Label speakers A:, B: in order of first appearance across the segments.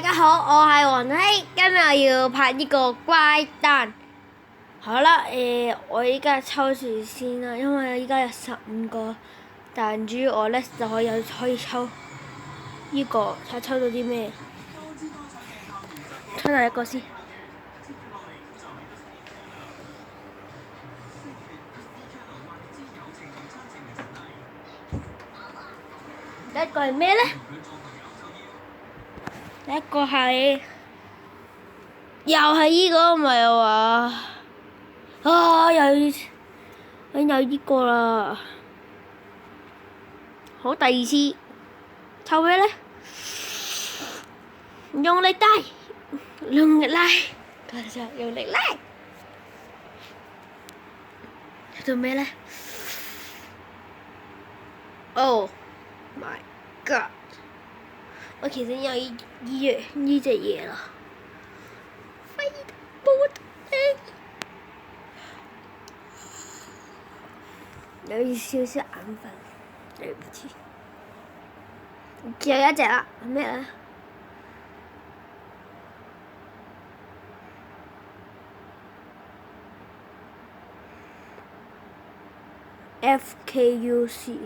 A: 大家好，我係黃希，今日要拍呢個乖蛋。好啦，我依家抽住先啦，因為依家有15個彈珠，我咧就可以抽呢個，睇下抽到啲咩。抽第一個先。第一個係咩咧？第一個係又係呢個唔係話啊，又有呢個啦。好，第二次抽咩咧？用力帶，用力拉，用力拉。做咩咧？Oh my god！我其實有呢隻嘢啦，飛得冇得有少少眼瞓，對唔住。仲有一隻啦，咩啊？FKUC。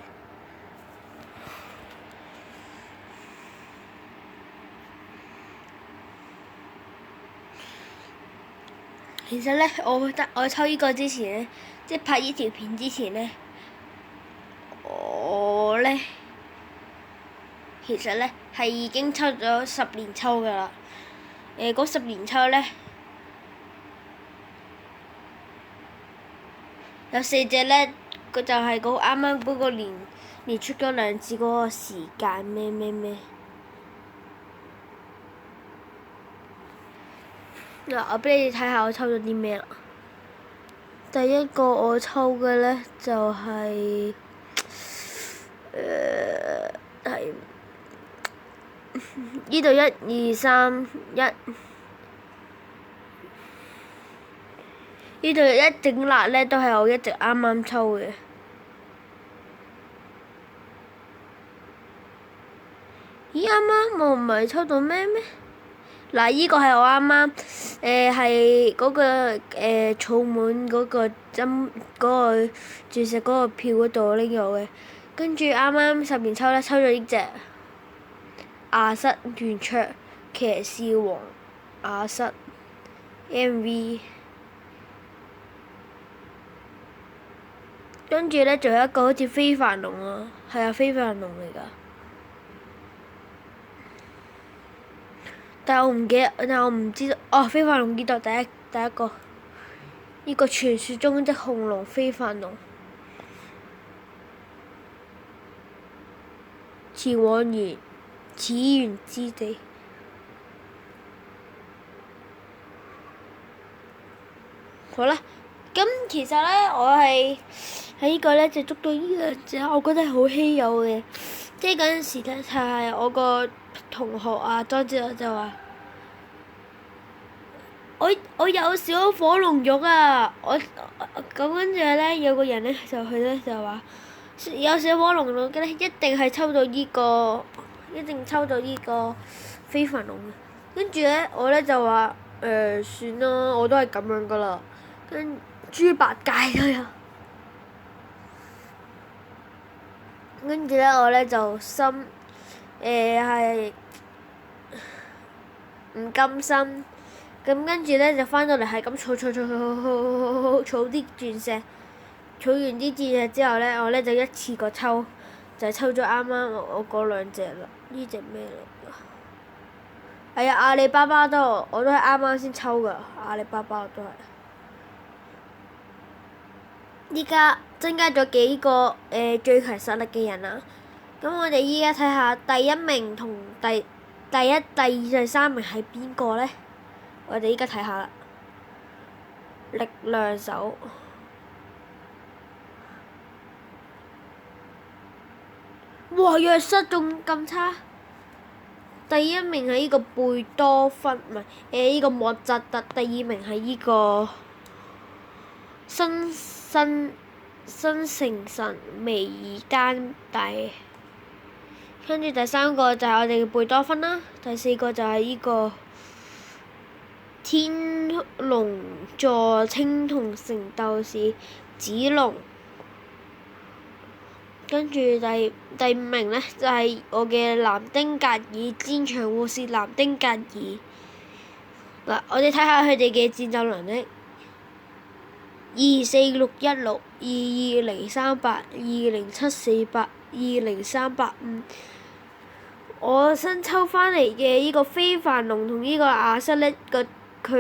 A: 其實咧，我覺得我抽呢個之前咧，即係拍呢條片之前咧，我咧其實咧係已經抽咗10連抽㗎啦。嗰10連抽咧有4隻咧，佢就係啱啱嗰個連出咗2次嗰個時間咩。嗱，我俾你睇下我抽咗啲咩啦。第一個我抽嘅咧就係係呢度1、2、3、1，呢度一整辣咧都係我一直啱啱抽嘅。咦，啱啱我唔係抽到咩？嗱，依個係我啱啱係嗰個儲滿嗰個針嗰個鑽石嗰個票嗰度拎咗嘅，跟住啱啱10連抽咧抽咗呢隻亞瑟圓桌騎士王亞瑟 MV， 跟住咧仲有一個好似非凡龍啊，係啊，非凡龍嚟㗎。但係我唔知道，哦，非凡龍呢度第一個，呢個傳說中的恐龍非凡龍，前往始源之地。好啦，咁其實咧，我係喺呢個咧就捉到呢2隻，我覺得係好稀有嘅。即係嗰陣時咧，就係我個同學啊，莊子樂就話：我有小火龍肉啊！咁跟住咧，有個人咧就話有小火龍肉嘅咧，一定係抽到呢個，一定抽到呢個非凡龍嘅。跟住咧，我咧就話算啦，我都係咁樣噶啦。跟豬八戒都有。跟住咧，我咧就心係唔甘心，咁跟住咧就翻到嚟係咁儲啲鑽石，儲完啲鑽石之後咧，我咧就一次過抽，就抽咗啱啱我嗰2隻啦。呢隻咩嚟㗎？係啊，阿里巴巴我都係啱啱先抽㗎，阿里巴巴都係。依家增加咗幾個最強實力嘅人啦，咁我哋依家睇下第1名同第1、第2、第3名係邊個咧？我哋依家睇下啦，力量手，哇，弱勢仲咁差。第1名係呢個貝多芬，唔係呢個莫扎特，第2名係呢個新城神梅爾丹大。跟住第三個就係我哋嘅貝多芬啦，第四個就係呢個天龍座青銅聖鬥士子龍。跟住第五名呢，就係我嘅南丁格爾戰場護士南丁格爾。嗱，我哋睇下佢哋嘅戰鬥能力：24616、22038、20748、20385。我新抽翻嚟嘅呢個非凡龍同呢個亞瑟呢個距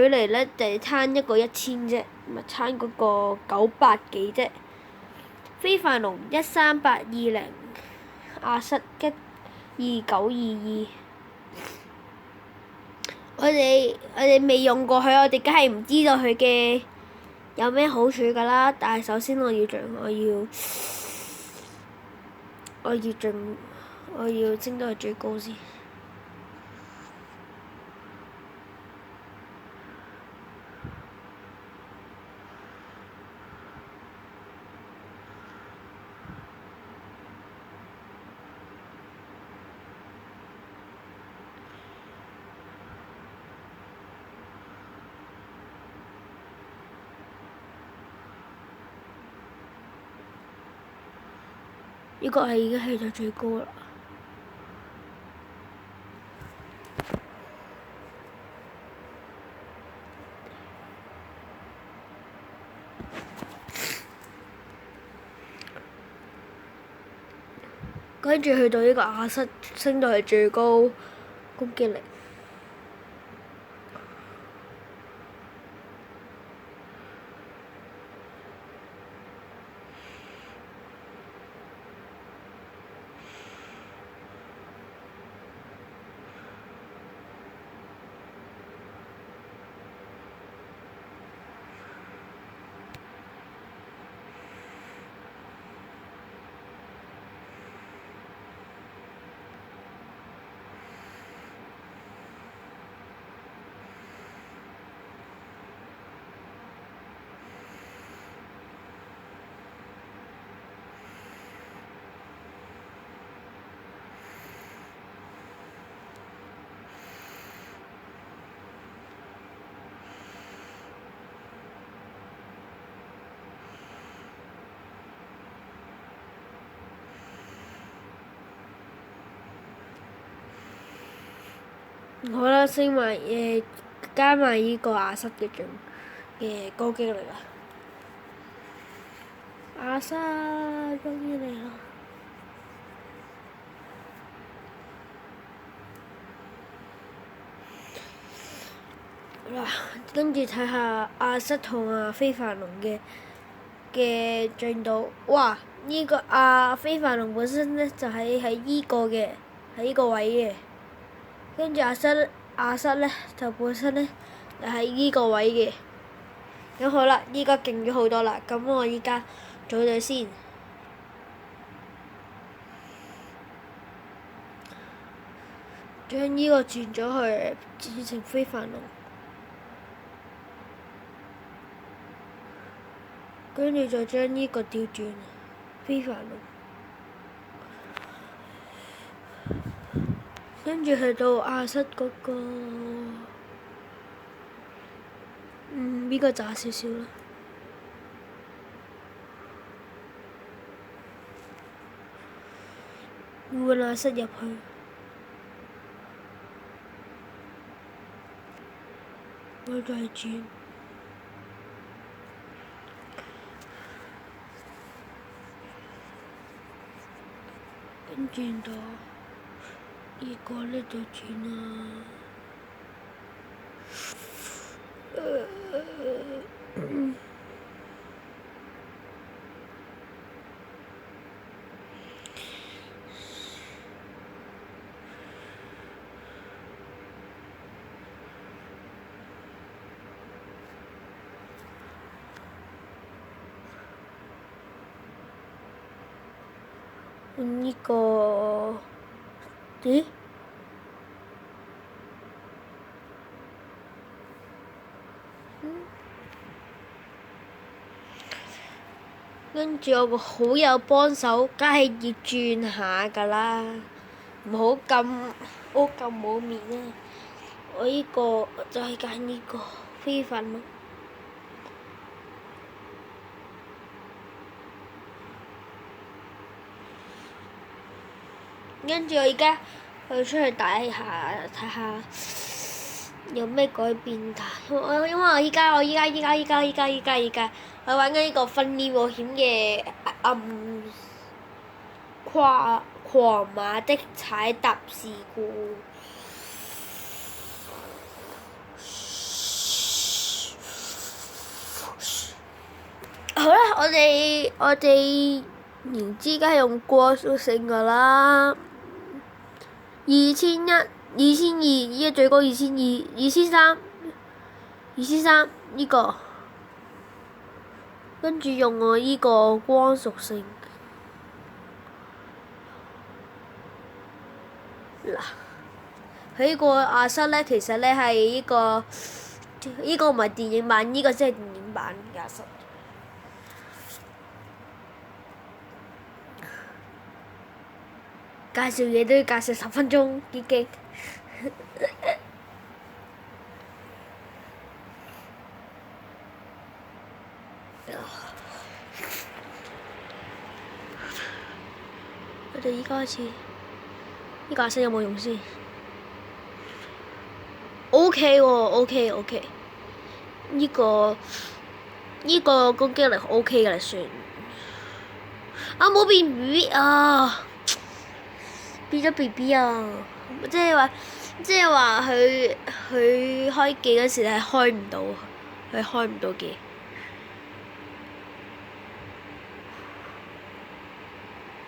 A: 離呢，就係差一個1000啫，咪差嗰個900幾啫。非凡龍13820，亞瑟12922。我哋未用過佢，我哋梗係唔知道佢嘅有咩好處㗎啦。但係首先我要升到去最高先。呢個係已經去到最高啦。跟住去到呢個亞瑟，升到係最高攻擊力。好啦，升埋加埋呢個亞瑟嘅攻擊力啊！亞瑟終於嚟啦！嗱，跟住睇下亞瑟同非凡龍嘅進度。哇！呢個非凡龍本身呢，就喺呢個位嘅。跟住亞瑟呢，就本身呢，就喺呢個位嘅。咁好啦，依家勁咗好多啦。咁我依家組隊先，將呢個轉咗去轉成非凡龍，跟住再將呢個調轉非凡龍。跟住去到亞瑟嗰個，呢個渣少少啦。換亞瑟入去，我再轉，跟轉到。呢個呢就轉啦，呢個，咦？跟住我個好友幫手，梗係要轉下㗎啦。唔好咁冇面啊！我依個就係揀呢個飛粉咯。跟住我而家去出去睇下有咩改變㗎。因為我依家我玩緊呢個分裂冒險嘅狂馬的踩踏事故。好啦，我哋然之間用過數性㗎啦，2100、2200，依家最高2200、2300呢個，跟住用我呢個光屬性。嗱，佢呢個亞瑟咧，其實咧係呢個唔係電影版，呢個先係電影版亞瑟。介紹嘢都要介紹10分鐘，幾勁！我哋依家開始，呢個亞瑟有冇用先？OK 喎，OK。呢個攻擊力 OK 嘅算。啊冇變 BB 啊！變咗 BB 啊！即係話佢開機嗰時係開唔到，佢開唔到機。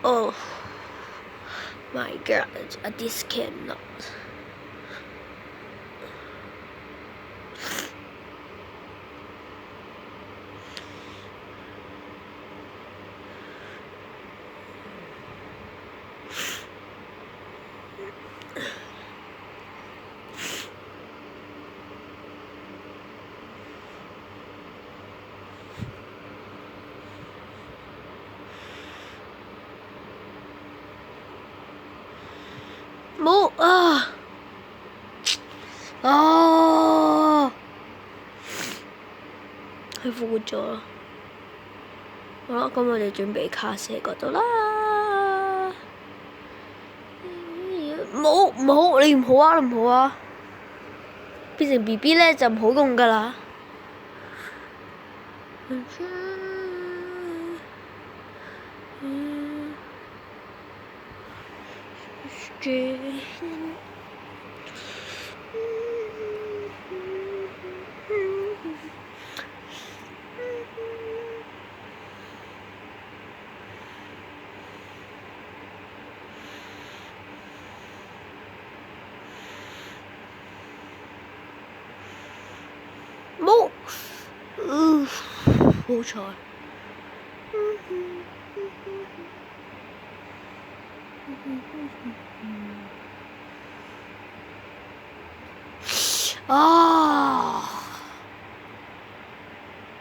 A: Oh my god! This cannot. 冇啊！佢復活咗啦！好啦，咁我哋準備卡射嗰度啦。冇，你唔好啊！變成 BB 咧就唔好用㗎啦。冇，好彩。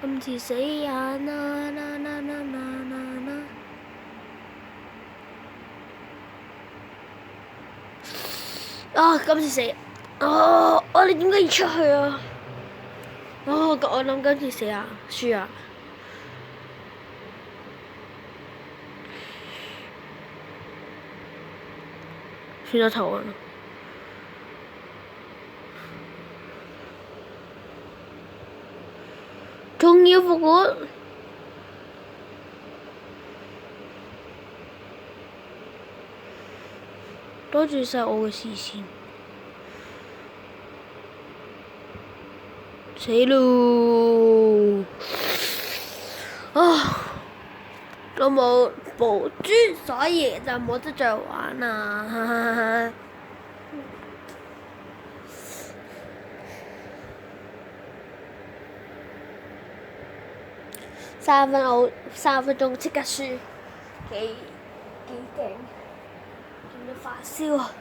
A: 今次死人今次死人！你點解要出去啊？我諗今次死啊，輸啊！算咗頭啊！仲要復活！多謝晒我嘅視線。死咯！都冇寶珠，所以就冇得再玩啦。3分鐘即刻輸，幾勁！仲要發燒啊！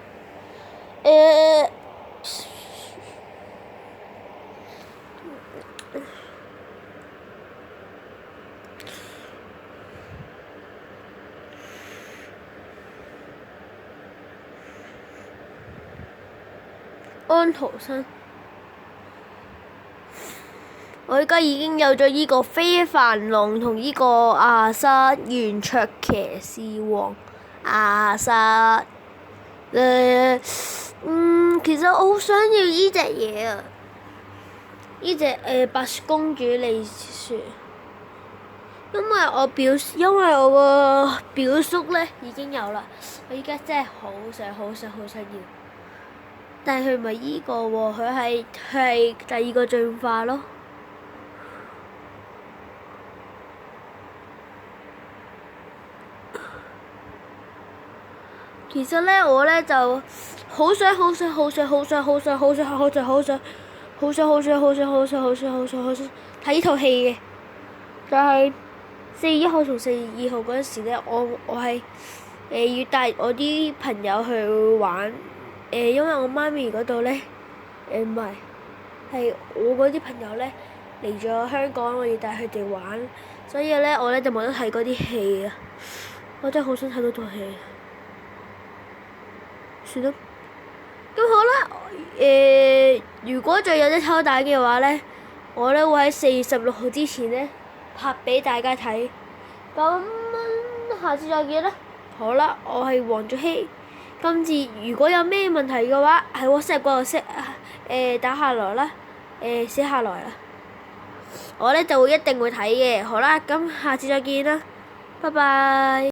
A: 安徒生。我而家已經有咗依個非凡龍同依個亞瑟圓桌騎士王亞瑟。其實我好想要依隻嘢啊！依隻白雪公主李雪，因為我個表叔咧已經有啦，我依家真係好想要。但係佢唔係依個喎，佢係第二個進化咯。其實咧，我咧就好想睇依套戲嘅，但係4月1號同4月2號嗰陣時咧，我係要帶我啲朋友去玩，因為我媽咪嗰度咧唔係，係我嗰啲朋友咧嚟咗香港，我要帶佢哋玩，所以咧我咧就冇得睇嗰啲戲啊！我真係好想睇嗰套戲。算啦，咁好啦。如果再有得抽蛋嘅話咧，我咧會喺4月16號之前咧拍俾大家睇。咁下次再見啦。好啦，我係黃祖希。今次如果有咩問題嘅話，喺 WhatsApp 嗰度打下來啦，寫下來啦。我咧就一定會睇嘅。好啦，咁下次再見啦，拜拜。